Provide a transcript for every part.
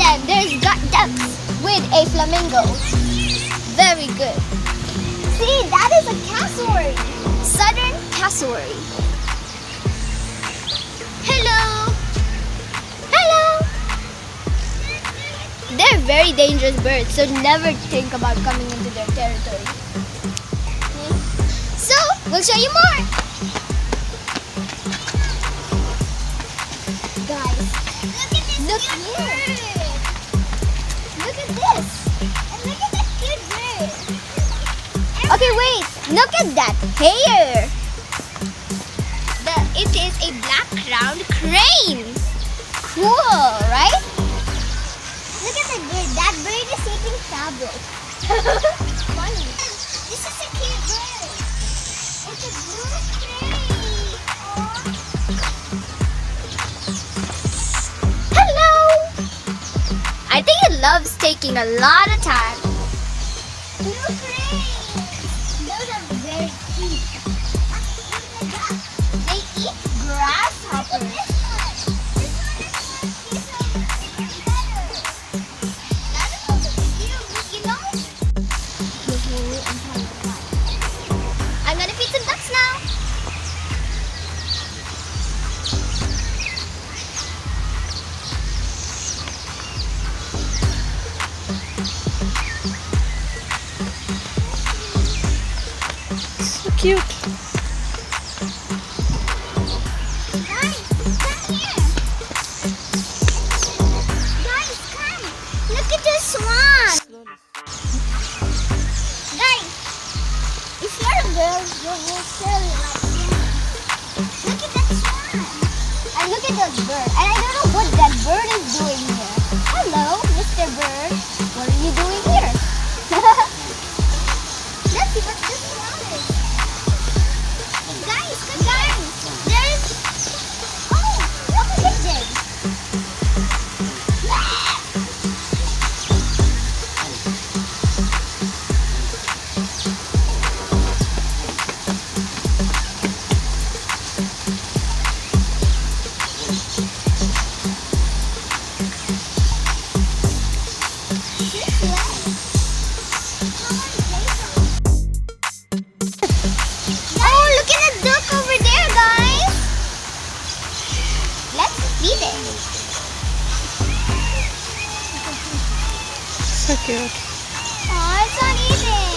then there's ducks with a flamingo. Very good. See, that is a cassowary. Southern cassowary. Hello. Hello. They're very dangerous birds, so never think about coming into their territory. Okay. So, we'll show you more. Guys, look here. Look at this. And look at this cute bird. Okay, wait. Look at that hair. It is a black-crowned crane. Cool, right? Look at that bird. That bird is eating fabric. Funny. This is a cute bird. It's a blue crane. Hello. I think it loves taking a lot of time. Blue crane. Those are very cute. They eat grasshoppers. I'm gonna feed some ducks now. So cute. Guys, come here. Guys, come. Look at the swan. Guys, if you're a girl, you will feel like this. Look at that swan. And look at that bird. And I don't know what that bird is doing here. Hello, Mr. Bird. What are you doing here? Let's see what this swan is. Guys, there's... Oh, look at this. Oh, look at the duck over there, guys. Let's feed it. So cute. Oh, it's not eating.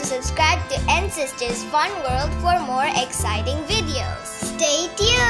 to subscribe to Ancestors Fun World for more exciting videos. Stay tuned!